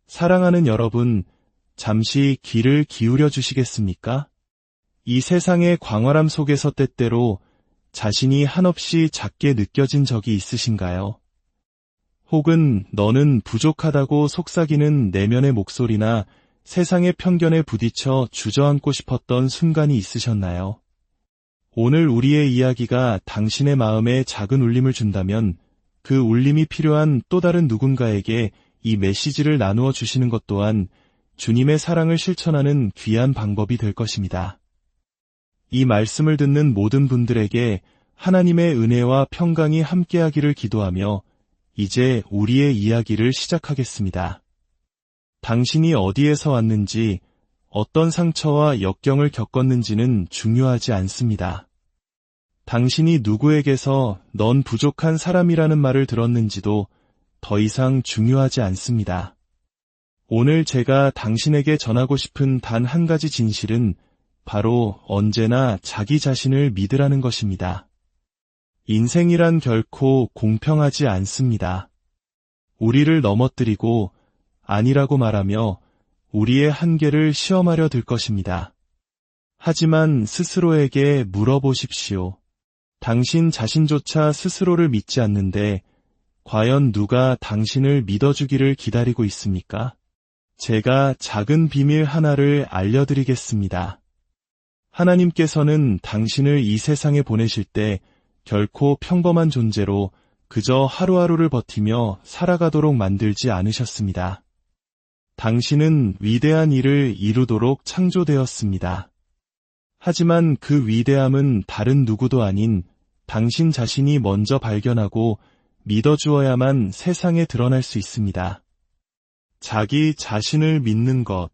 사랑하는 여러분, 잠시 귀를 기울여 주시겠습니까? 이 세상의 광활함 속에서 때때로 자신이 한없이 작게 느껴진 적이 있으신가요? 혹은 너는 부족하다고 속삭이는 내면의 목소리나 세상의 편견에 부딪혀 주저앉고 싶었던 순간이 있으셨나요? 오늘 우리의 이야기가 당신의 마음에 작은 울림을 준다면 그 울림이 필요한 또 다른 누군가에게 이 메시지를 나누어 주시는 것 또한 주님의 사랑을 실천하는 귀한 방법이 될 것입니다. 이 말씀을 듣는 모든 분들에게 하나님의 은혜와 평강이 함께하기를 기도하며 이제 우리의 이야기를 시작하겠습니다. 당신이 어디에서 왔는지, 어떤 상처와 역경을 겪었는지는 중요하지 않습니다. 당신이 누구에게서 넌 부족한 사람이라는 말을 들었는지도 더 이상 중요하지 않습니다. 오늘 제가 당신에게 전하고 싶은 단 한 가지 진실은 바로 언제나 자기 자신을 믿으라는 것입니다. 인생이란 결코 공평하지 않습니다. 우리를 넘어뜨리고 아니라고 말하며 우리의 한계를 시험하려 들 것입니다. 하지만 스스로에게 물어보십시오. 당신 자신조차 스스로를 믿지 않는데 과연 누가 당신을 믿어주기를 기다리고 있습니까? 제가 작은 비밀 하나를 알려드리겠습니다. 하나님께서는 당신을 이 세상에 보내실 때 결코 평범한 존재로 그저 하루하루를 버티며 살아가도록 만들지 않으셨습니다. 당신은 위대한 일을 이루도록 창조되었습니다. 하지만 그 위대함은 다른 누구도 아닌 당신 자신이 먼저 발견하고 믿어주어야만 세상에 드러날 수 있습니다. 자기 자신을 믿는 것.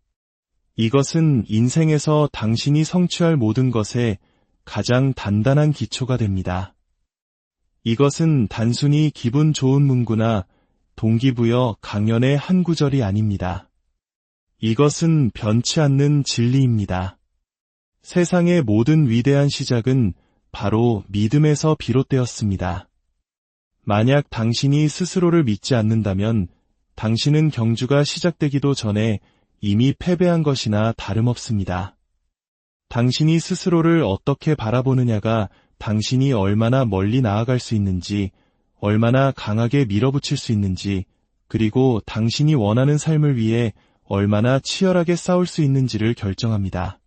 이것은 인생에서 당신이 성취할 모든 것에 가장 단단한 기초가 됩니다. 이것은 단순히 기분 좋은 문구나 동기부여 강연의 한 구절이 아닙니다. 이것은 변치 않는 진리입니다. 세상의 모든 위대한 시작은 바로 믿음에서 비롯되었습니다. 만약 당신이 스스로를 믿지 않는다면 당신은 경주가 시작되기도 전에 이미 패배한 것이나 다름없습니다. 당신이 스스로를 어떻게 바라보느냐가 당신이 얼마나 멀리 나아갈 수 있는지, 얼마나 강하게 밀어붙일 수 있는지, 그리고 당신이 원하는 삶을 위해 얼마나 치열하게 싸울 수 있는지를 결정합니다.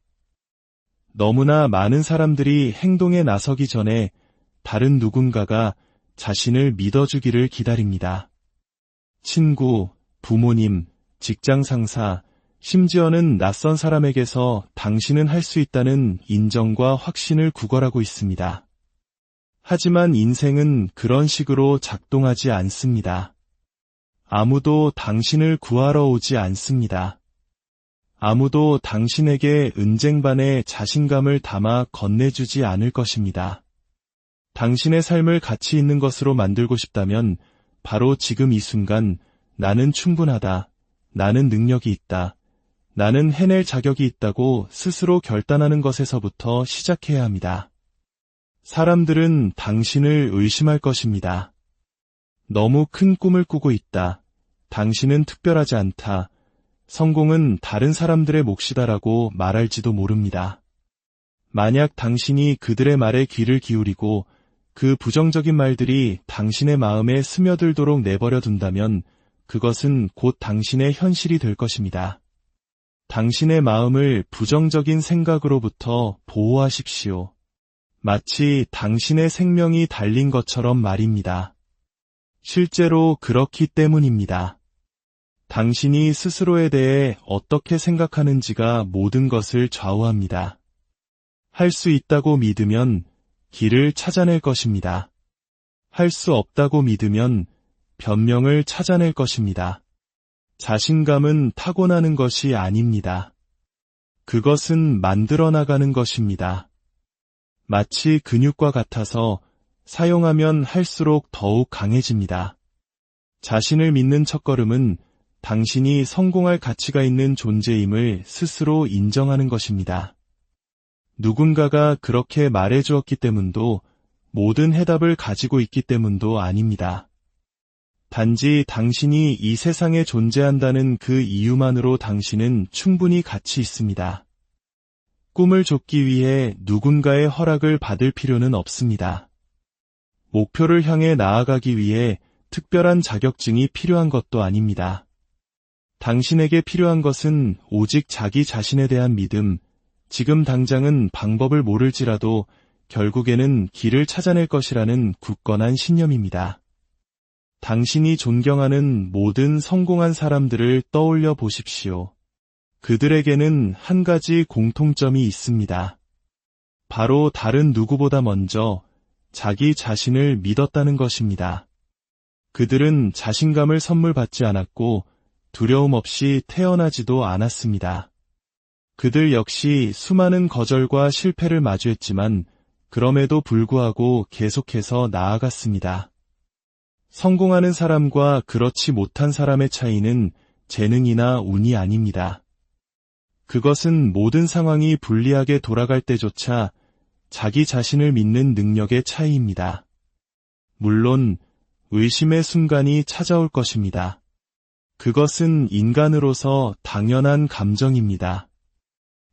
너무나 많은 사람들이 행동에 나서기 전에 다른 누군가가 자신을 믿어주기를 기다립니다. 친구, 부모님, 직장 상사, 심지어는 낯선 사람에게서 당신은 할 수 있다는 인정과 확신을 구걸하고 있습니다. 하지만 인생은 그런 식으로 작동하지 않습니다. 아무도 당신을 구하러 오지 않습니다. 아무도 당신에게 은쟁반에 자신감을 담아 건네주지 않을 것입니다. 당신의 삶을 가치 있는 것으로 만들고 싶다면 바로 지금 이 순간 나는 충분하다, 나는 능력이 있다, 나는 해낼 자격이 있다고 스스로 결단하는 것에서부터 시작해야 합니다. 사람들은 당신을 의심할 것입니다. 너무 큰 꿈을 꾸고 있다. 당신은 특별하지 않다. 성공은 다른 사람들의 몫이다라고 말할지도 모릅니다. 만약 당신이 그들의 말에 귀를 기울이고 그 부정적인 말들이 당신의 마음에 스며들도록 내버려 둔다면 그것은 곧 당신의 현실이 될 것입니다. 당신의 마음을 부정적인 생각으로부터 보호하십시오. 마치 당신의 생명이 달린 것처럼 말입니다. 실제로 그렇기 때문입니다. 당신이 스스로에 대해 어떻게 생각하는지가 모든 것을 좌우합니다. 할 수 있다고 믿으면 길을 찾아낼 것입니다. 할 수 없다고 믿으면 변명을 찾아낼 것입니다. 자신감은 타고나는 것이 아닙니다. 그것은 만들어 나가는 것입니다. 마치 근육과 같아서 사용하면 할수록 더욱 강해집니다. 자신을 믿는 첫걸음은 당신이 성공할 가치가 있는 존재임을 스스로 인정하는 것입니다. 누군가가 그렇게 말해주었기 때문도 모든 해답을 가지고 있기 때문도 아닙니다. 단지 당신이 이 세상에 존재한다는 그 이유만으로 당신은 충분히 가치 있습니다. 꿈을 좇기 위해 누군가의 허락을 받을 필요는 없습니다. 목표를 향해 나아가기 위해 특별한 자격증이 필요한 것도 아닙니다. 당신에게 필요한 것은 오직 자기 자신에 대한 믿음, 지금 당장은 방법을 모를지라도 결국에는 길을 찾아낼 것이라는 굳건한 신념입니다. 당신이 존경하는 모든 성공한 사람들을 떠올려 보십시오. 그들에게는 한 가지 공통점이 있습니다. 바로 다른 누구보다 먼저 자기 자신을 믿었다는 것입니다. 그들은 자신감을 선물 받지 않았고 두려움 없이 태어나지도 않았습니다. 그들 역시 수많은 거절과 실패를 마주했지만 그럼에도 불구하고 계속해서 나아갔습니다. 성공하는 사람과 그렇지 못한 사람의 차이는 재능이나 운이 아닙니다. 그것은 모든 상황이 불리하게 돌아갈 때조차 자기 자신을 믿는 능력의 차이입니다. 물론 의심의 순간이 찾아올 것입니다. 그것은 인간으로서 당연한 감정입니다.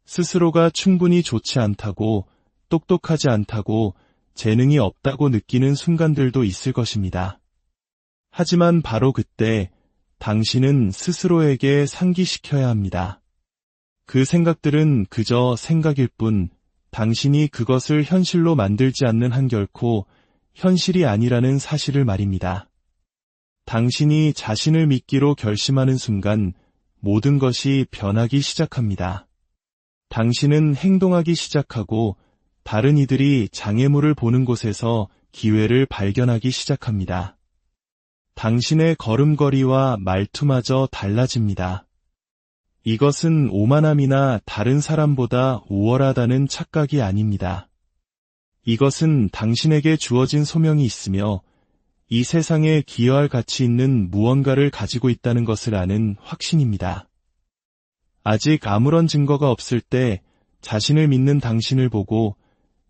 스스로가 충분히 좋지 않다고, 똑똑하지 않다고, 재능이 없다고 느끼는 순간들도 있을 것입니다. 하지만 바로 그때 당신은 스스로에게 상기시켜야 합니다. 그 생각들은 그저 생각일 뿐 당신이 그것을 현실로 만들지 않는 한 결코 현실이 아니라는 사실을 말입니다. 당신이 자신을 믿기로 결심하는 순간 모든 것이 변하기 시작합니다. 당신은 행동하기 시작하고 다른 이들이 장애물을 보는 곳에서 기회를 발견하기 시작합니다. 당신의 걸음걸이와 말투마저 달라집니다. 이것은 오만함이나 다른 사람보다 우월하다는 착각이 아닙니다. 이것은 당신에게 주어진 소명이 있으며 이 세상에 기여할 가치 있는 무언가를 가지고 있다는 것을 아는 확신입니다. 아직 아무런 증거가 없을 때 자신을 믿는 당신을 보고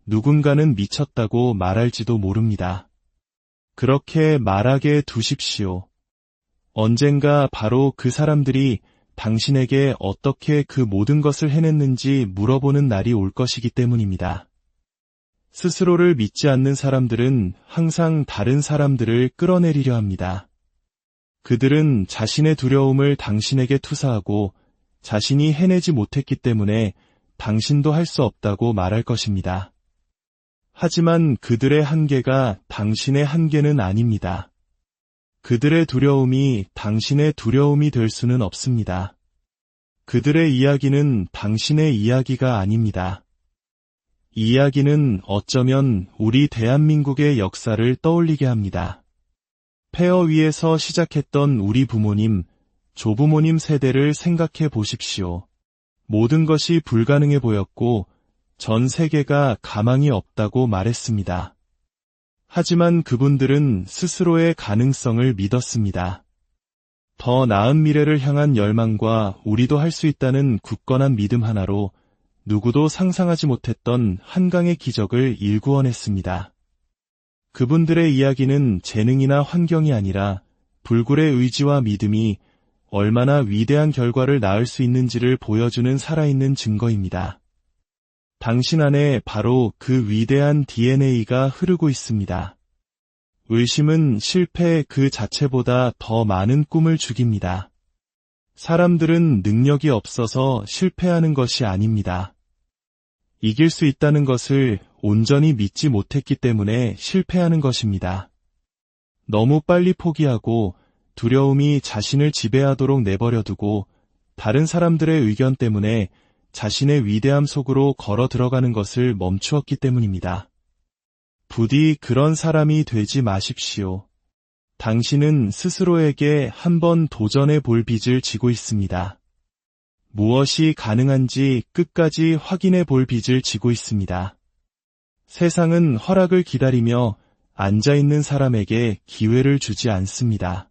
누군가는 미쳤다고 말할지도 모릅니다. 그렇게 말하게 두십시오. 언젠가 바로 그 사람들이 당신에게 어떻게 그 모든 것을 해냈는지 물어보는 날이 올 것이기 때문입니다. 스스로를 믿지 않는 사람들은 항상 다른 사람들을 끌어내리려 합니다. 그들은 자신의 두려움을 당신에게 투사하고 자신이 해내지 못했기 때문에 당신도 할 수 없다고 말할 것입니다. 하지만 그들의 한계가 당신의 한계는 아닙니다. 그들의 두려움이 당신의 두려움이 될 수는 없습니다. 그들의 이야기는 당신의 이야기가 아닙니다. 이 이야기는 어쩌면 우리 대한민국의 역사를 떠올리게 합니다. 폐허 위에서 시작했던 우리 부모님, 조부모님 세대를 생각해 보십시오. 모든 것이 불가능해 보였고 전 세계가 가망이 없다고 말했습니다. 하지만 그분들은 스스로의 가능성을 믿었습니다. 더 나은 미래를 향한 열망과 우리도 할 수 있다는 굳건한 믿음 하나로 누구도 상상하지 못했던 한강의 기적을 일구어냈습니다. 그분들의 이야기는 재능이나 환경이 아니라 불굴의 의지와 믿음이 얼마나 위대한 결과를 낳을 수 있는지를 보여주는 살아있는 증거입니다. 당신 안에 바로 그 위대한 DNA가 흐르고 있습니다. 의심은 실패 그 자체보다 더 많은 꿈을 죽입니다. 사람들은 능력이 없어서 실패하는 것이 아닙니다. 이길 수 있다는 것을 온전히 믿지 못했기 때문에 실패하는 것입니다. 너무 빨리 포기하고 두려움이 자신을 지배하도록 내버려두고 다른 사람들의 의견 때문에 자신의 위대함 속으로 걸어 들어가는 것을 멈추었기 때문입니다. 부디 그런 사람이 되지 마십시오. 당신은 스스로에게 한번 도전해 볼 빚을 지고 있습니다. 무엇이 가능한지 끝까지 확인해 볼 빚을 지고 있습니다. 세상은 허락을 기다리며 앉아있는 사람에게 기회를 주지 않습니다.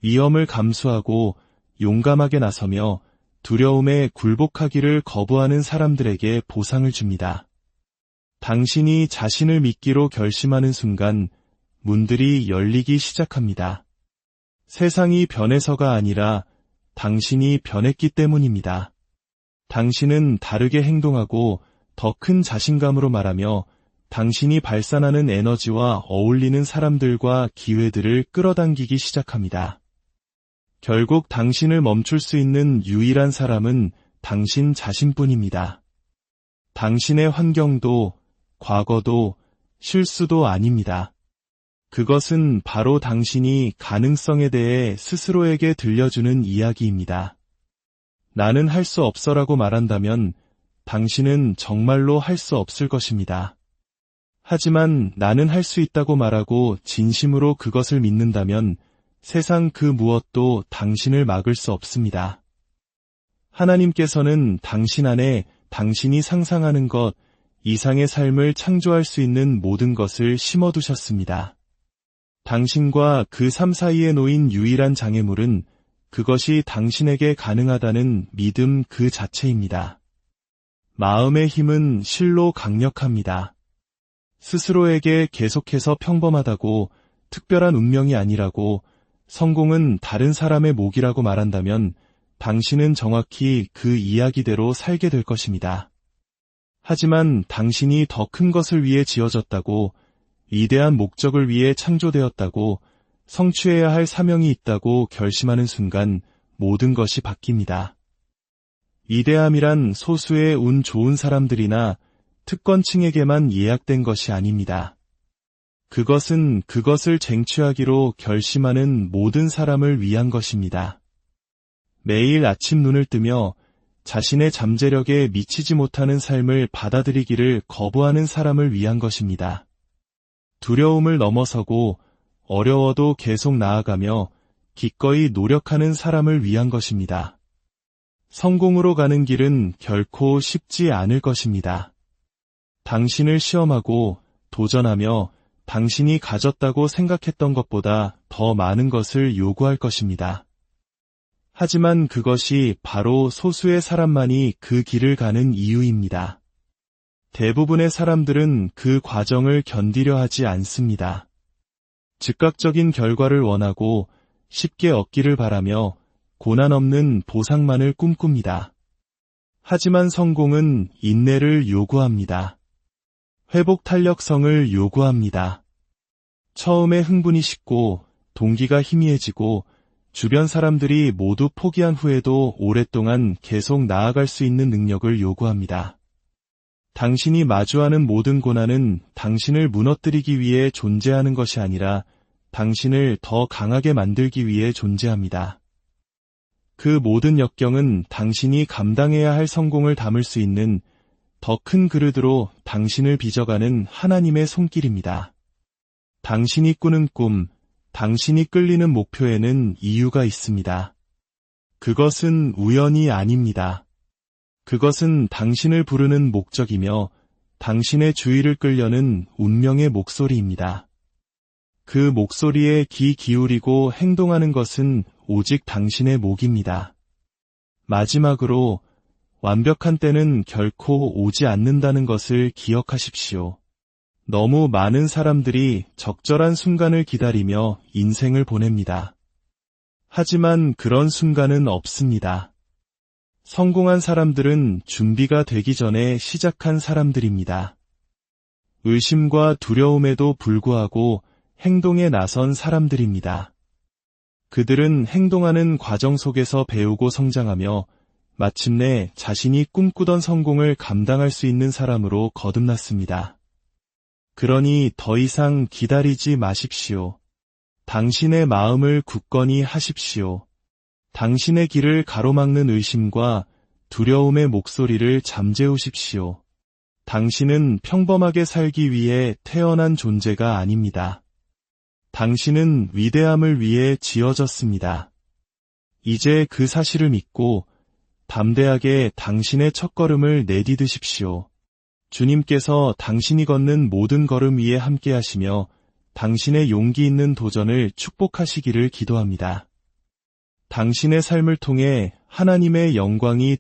위험을 감수하고 용감하게 나서며 두려움에 굴복하기를 거부하는 사람들에게 보상을 줍니다. 당신이 자신을 믿기로 결심하는 순간 문들이 열리기 시작합니다. 세상이 변해서가 아니라 당신이 변했기 때문입니다. 당신은 다르게 행동하고 더 큰 자신감으로 말하며 당신이 발산하는 에너지와 어울리는 사람들과 기회들을 끌어당기기 시작합니다. 결국 당신을 멈출 수 있는 유일한 사람은 당신 자신뿐입니다. 당신의 환경도, 과거도, 실수도 아닙니다. 그것은 바로 당신이 가능성에 대해 스스로에게 들려주는 이야기입니다. 나는 할 수 없어라고 말한다면 당신은 정말로 할 수 없을 것입니다. 하지만 나는 할 수 있다고 말하고 진심으로 그것을 믿는다면 세상 그 무엇도 당신을 막을 수 없습니다. 하나님께서는 당신 안에 당신이 상상하는 것 이상의 삶을 창조할 수 있는 모든 것을 심어두셨습니다. 당신과 그 삶 사이에 놓인 유일한 장애물은 그것이 당신에게 가능하다는 믿음 그 자체입니다. 마음의 힘은 실로 강력합니다. 스스로에게 계속해서 평범하다고, 특별한 운명이 아니라고, 성공은 다른 사람의 몫이라고 말한다면 당신은 정확히 그 이야기대로 살게 될 것입니다. 하지만 당신이 더 큰 것을 위해 지어졌다고, 위대한 목적을 위해 창조되었다고, 성취해야 할 사명이 있다고 결심하는 순간 모든 것이 바뀝니다. 위대함이란 소수의 운 좋은 사람들이나 특권층에게만 예약된 것이 아닙니다. 그것은 그것을 쟁취하기로 결심하는 모든 사람을 위한 것입니다. 매일 아침 눈을 뜨며 자신의 잠재력에 미치지 못하는 삶을 받아들이기를 거부하는 사람을 위한 것입니다. 두려움을 넘어서고 어려워도 계속 나아가며 기꺼이 노력하는 사람을 위한 것입니다. 성공으로 가는 길은 결코 쉽지 않을 것입니다. 당신을 시험하고 도전하며 당신이 가졌다고 생각했던 것보다 더 많은 것을 요구할 것입니다. 하지만 그것이 바로 소수의 사람만이 그 길을 가는 이유입니다. 대부분의 사람들은 그 과정을 견디려 하지 않습니다. 즉각적인 결과를 원하고 쉽게 얻기를 바라며 고난 없는 보상만을 꿈꿉니다. 하지만 성공은 인내를 요구합니다. 회복 탄력성을 요구합니다. 처음에 흥분이 식고 동기가 희미해지고 주변 사람들이 모두 포기한 후에도 오랫동안 계속 나아갈 수 있는 능력을 요구합니다. 당신이 마주하는 모든 고난은 당신을 무너뜨리기 위해 존재하는 것이 아니라 당신을 더 강하게 만들기 위해 존재합니다. 그 모든 역경은 당신이 감당해야 할 성공을 담을 수 있는 더 큰 그릇으로 당신을 빚어가는 하나님의 손길입니다. 당신이 꾸는 꿈, 당신이 끌리는 목표에는 이유가 있습니다. 그것은 우연이 아닙니다. 그것은 당신을 부르는 목적이며 당신의 주의를 끌려는 운명의 목소리입니다. 그 목소리에 귀 기울이고 행동하는 것은 오직 당신의 몫입니다. 마지막으로 완벽한 때는 결코 오지 않는다는 것을 기억하십시오. 너무 많은 사람들이 적절한 순간을 기다리며 인생을 보냅니다. 하지만 그런 순간은 없습니다. 성공한 사람들은 준비가 되기 전에 시작한 사람들입니다. 의심과 두려움에도 불구하고 행동에 나선 사람들입니다. 그들은 행동하는 과정 속에서 배우고 성장하며 마침내 자신이 꿈꾸던 성공을 감당할 수 있는 사람으로 거듭났습니다. 그러니 더 이상 기다리지 마십시오. 당신의 마음을 굳건히 하십시오. 당신의 길을 가로막는 의심과 두려움의 목소리를 잠재우십시오. 당신은 평범하게 살기 위해 태어난 존재가 아닙니다. 당신은 위대함을 위해 지어졌습니다. 이제 그 사실을 믿고 담대하게 당신의 첫걸음을 내디디십시오. 주님께서 당신이 걷는 모든 걸음 위에 함께 하시며 당신의 용기 있는 도전을 축복하시기를 기도합니다. 당신의 삶을 통해 하나님의 영광이